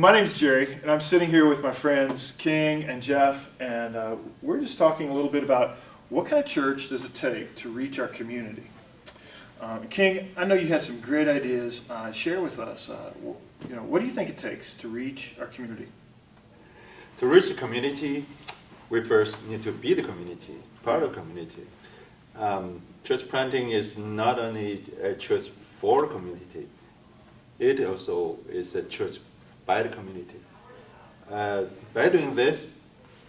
Well, my name's Jerry, and I'm sitting here with my friends King and Jeff, and we're just talking a little bit about what kind of church does it take to reach our community. King, I know you had some great ideas. Share with us. What do you think it takes to reach our community? To reach the community, we first need to be the community, part of the community. Church planting is not only a church for the community, it also is a church by the community. By doing this,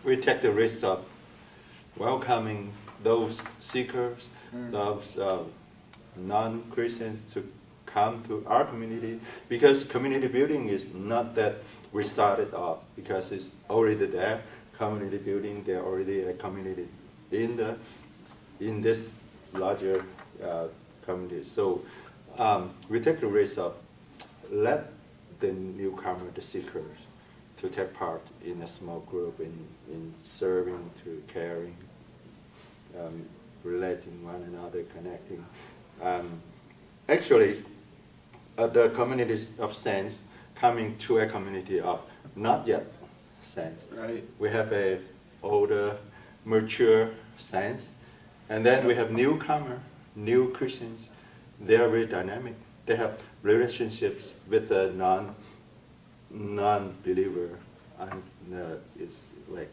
we take the risk of welcoming those seekers, those non-Christians to come to our community, because community building is not that we started off, because it's already there. Community building, there already a community in this larger community. So we take the risk of let the newcomer, the seekers, to take part in a small group, in serving, to caring, relating one another, connecting. Actually, the communities of saints coming to a community of not yet saints. Right. We have a older, mature saints, and then we have newcomer, new Christians. They are very dynamic. They have relationships with the non-believer, and it's like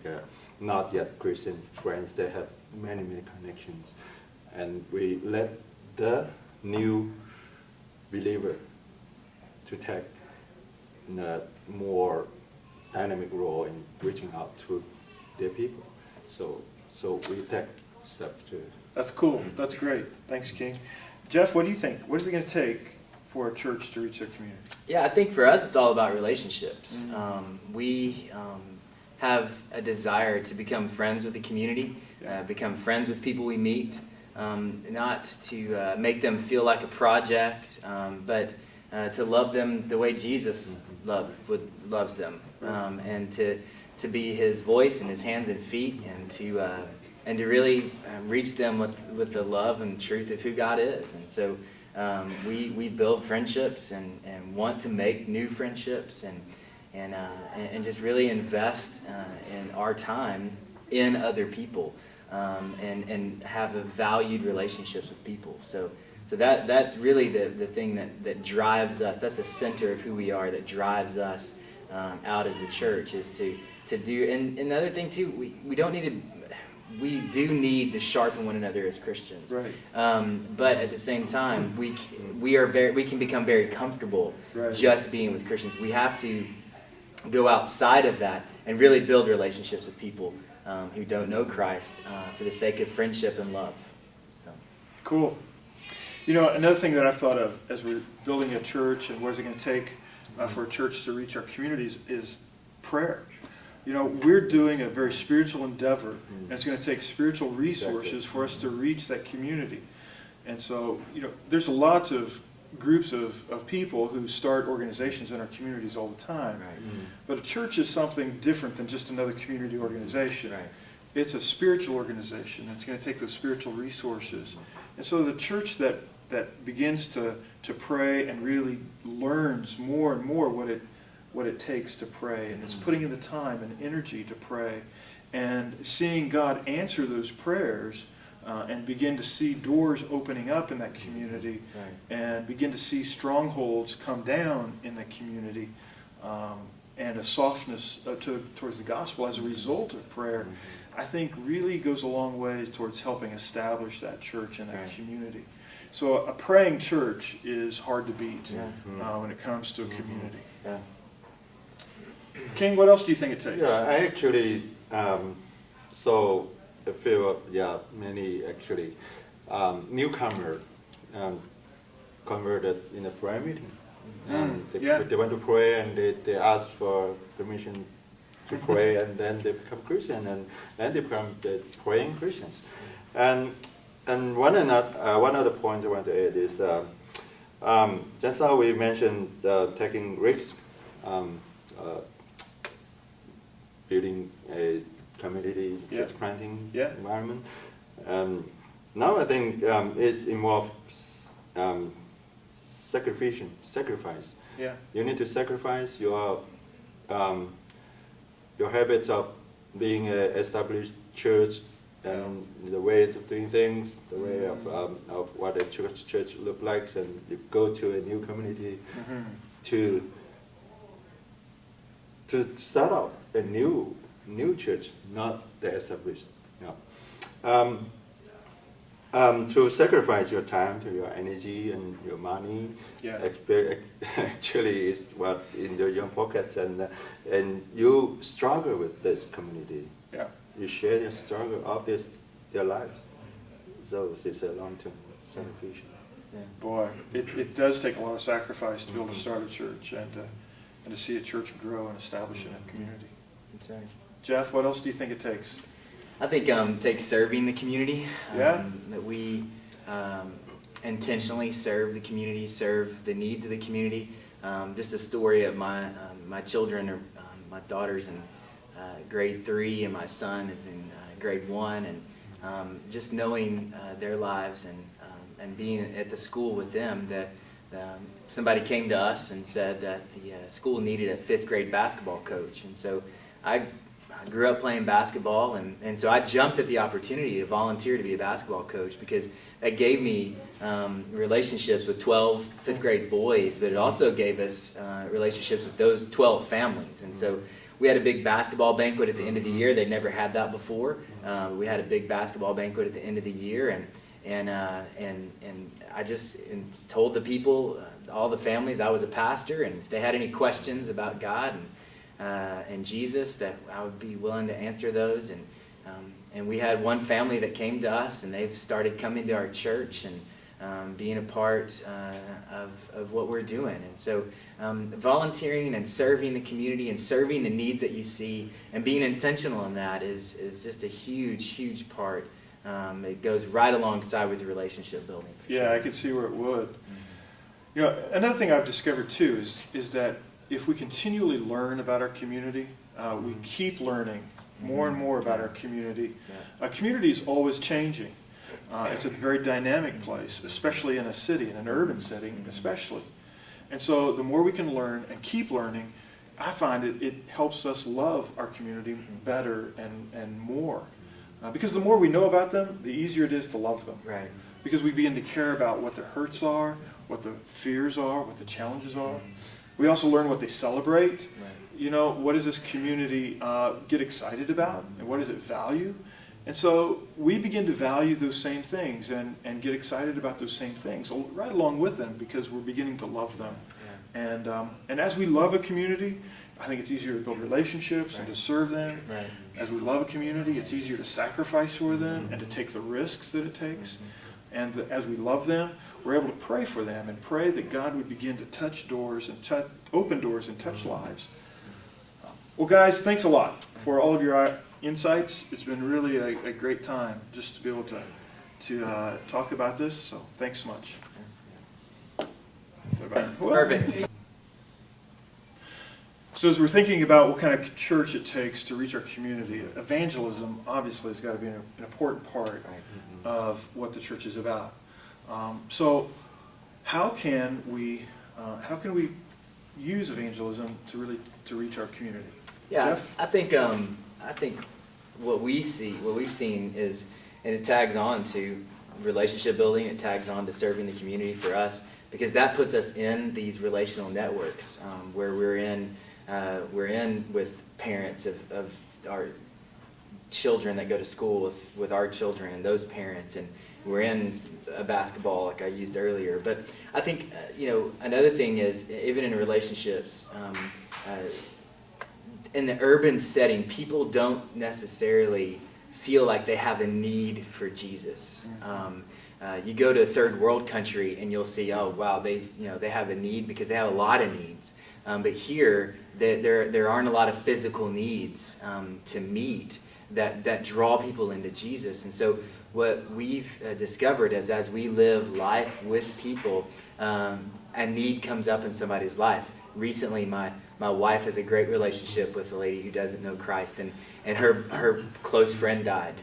not yet Christian friends. They have many connections, and we let the new believer to take a more dynamic role in reaching out to their people. So we take steps to. That's cool. That's great. Thanks, King. Jeff, what do you think? What is it going to take for a church to reach their community? Yeah, I think for us it's all about relationships. We have a desire to become friends with the community, become friends with people we meet, not to make them feel like a project, but to love them the way Jesus loves them, and to be His voice and His hands and feet, and to really reach them with the love and truth of who God is. And so we build friendships and want to make new friendships and just really invest in our time in other people, and have a valued relationships with people. So that's really the thing that drives us. That's the center of who we are, that drives us out as a church, is to do. And the other thing too, we do need to sharpen one another as Christians. Right. But at the same time, we can become very comfortable just being with Christians. We have to go outside of that and really build relationships with people who don't know Christ for the sake of friendship and love. So. Cool. Another thing that I've thought of as we're building a church and what is it going to take for a church to reach our communities is prayer. We're doing a very spiritual endeavor, and it's going to take spiritual resources for us to reach that community. And so, there's lots of groups of people who start organizations in our communities all the time. Right. But a church is something different than just another community organization. Right. It's a spiritual organization. It's going to take those spiritual resources. And so the church that begins to pray and really learns more and more what it takes to pray, and it's putting in the time and energy to pray, and seeing God answer those prayers, and begin to see doors opening up in that community, and begin to see strongholds come down in the community, and a softness towards the gospel as a result of prayer, I think really goes a long way towards helping establish that church and that community. So a praying church is hard to beat when it comes to a community. Yeah. King, what else do you think it takes? Yeah, I actually so I feel many actually newcomer converted in a prayer meeting. They went to pray, and they asked for permission to pray, and then they become Christian, and then they become the praying Christians. And one other point I want to add is just how we mentioned taking risks. Building a community church planting environment. Now I think it involves sacrifice. Yeah. You need to sacrifice your your habits of being an established church and the way of doing things, the way of what a church look like, and you go to a new community to start up a new church, not the established. To sacrifice your time, to your energy and your money, actually is what in your pockets, and you struggle with this community. Yeah. You share the struggle of their lives. So it's a long-term sacrifice. Yeah. Boy, it does take a lot of sacrifice to be able to start a church and to see a church grow and establish in a community. That's right. Jeff, what else do you think it takes? I think it takes serving the community. Yeah. That we intentionally serve the community, serve the needs of the community. Just a story of my children, or my daughter's in grade 3 and my son is in grade 1, and just knowing their lives and being at the school with them, that somebody came to us and said that the school needed a 5th grade basketball coach. And so I grew up playing basketball, and so I jumped at the opportunity to volunteer to be a basketball coach, because that gave me relationships with 12 5th grade boys, but it also gave us relationships with those 12 families. And so we had a big basketball banquet at the end of the year. They'd never had that before. We had a big basketball banquet at the end of the year, and I just told the people, all the families, I was a pastor, and if they had any questions about God and Jesus, that I would be willing to answer those. And we had one family that came to us, and they've started coming to our church and being a part of what we're doing. And so volunteering and serving the community and serving the needs that you see and being intentional in that is just a huge part. It goes right alongside with relationship building. Yeah, sure. I could see where it would. You know, another thing I've discovered too is that if we continually learn about our community, we keep learning more and more about our community. A community is always changing. It's a very dynamic place, especially in a city, in an urban setting especially. And so the more we can learn and keep learning, I find it helps us love our community better and more. Because the more we know about them, the easier it is to love them. Right. Because we begin to care about what their hurts are, what the fears are, what the challenges are. We also learn what they celebrate. Right. You know, what does this community get excited about, and what does it value? And so we begin to value those same things and get excited about those same things right along with them, because we're beginning to love them. Yeah. And as we love a community, I think it's easier to build relationships and to serve them. Right. As we love a community, it's easier to sacrifice for them and to take the risks that it takes. And as we love them, we're able to pray for them and pray that God would begin to touch doors and open doors and touch lives. Well, guys, thanks a lot for all of your insights. It's been really a great time just to be able to talk about this. So thanks so much. Perfect. So as we're thinking about what kind of church it takes to reach our community, evangelism obviously has got to be an important part of what the church is about. So how can we use evangelism to reach our community? Yeah, Jeff? I think what we've seen is, and it tags on to relationship building, it tags on to serving the community for us, because that puts us in these relational networks where we're in with parents of our children that go to school with our children and those parents, and we're in a basketball like I used earlier. But I think another thing is, even in relationships, in the urban setting, people don't necessarily feel like they have a need for Jesus. You go to a third world country and you'll see, oh wow, they have a need because they have a lot of needs. But here, there aren't a lot of physical needs to meet that draw people into Jesus. And so what we've discovered is, as we live life with people, a need comes up in somebody's life. Recently, my wife has a great relationship with a lady who doesn't know Christ, and her close friend died.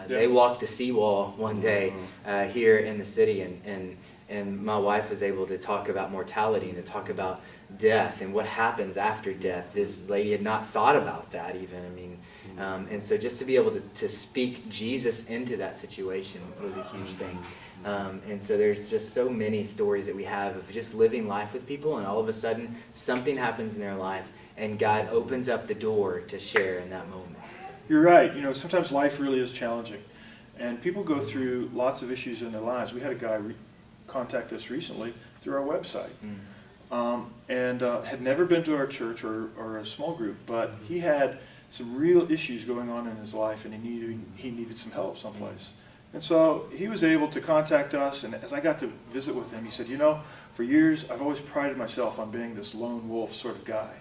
They walked the seawall one day here in the city, and my wife was able to talk about mortality and to talk about death and what happens after death. This lady had not thought about that even. I mean, and so just to be able to speak Jesus into that situation was a huge thing. And so there's just so many stories that we have of just living life with people, and all of a sudden something happens in their life, and God opens up the door to share in that moment. You're right. You know, sometimes life really is challenging, and people go through lots of issues in their lives. We had a guy contact us recently through our website, and had never been to our church or a small group, but he had some real issues going on in his life, and he needed some help someplace. And so he was able to contact us, and as I got to visit with him, he said, you know, for years I've always prided myself on being this lone wolf sort of guy.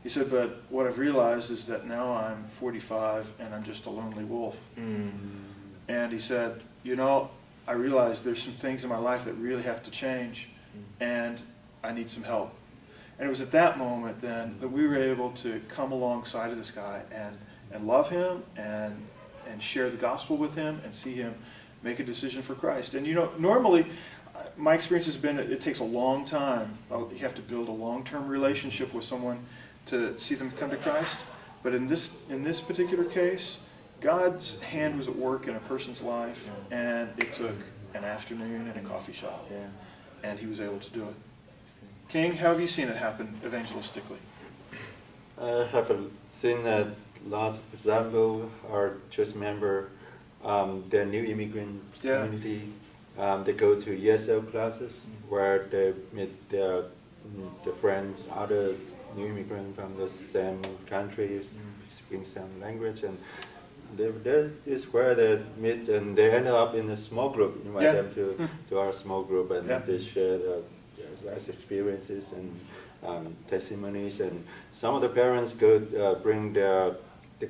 He said, but what I've realized is that now I'm 45 and I'm just a lonely wolf. And he said, you know, I realize there's some things in my life that really have to change, and I need some help. And it was at that moment then that we were able to come alongside of this guy and love him and share the gospel with him and see him make a decision for Christ. And you know, normally, my experience has been it takes a long time. You have to build a long-term relationship with someone to see them come to Christ. But in this particular case, God's hand was at work in a person's life, and it took an afternoon in a coffee shop, and he was able to do it. King, how have you seen it happen evangelistically? I have seen lots of examples. Our church member, the new immigrant community, they go to ESL classes where they meet their friends, other new immigrants from the same countries, speaking same language, and that is where they meet, and they end up in a small group. Invite them to our small group, and they share their life experiences and testimonies. And some of the parents could bring the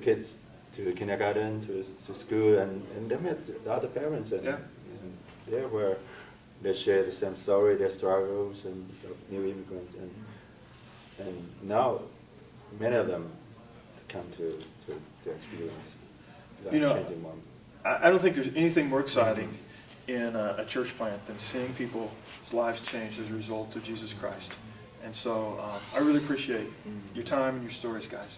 kids to kindergarten, to school, and they met the other parents, and there where they share the same story, their struggles, and the new immigrants, and now many of them come to the experience. You know, changing one. I don't think there's anything more exciting in a church plant than seeing people's lives change as a result of Jesus Christ. And so I really appreciate your time and your stories, guys.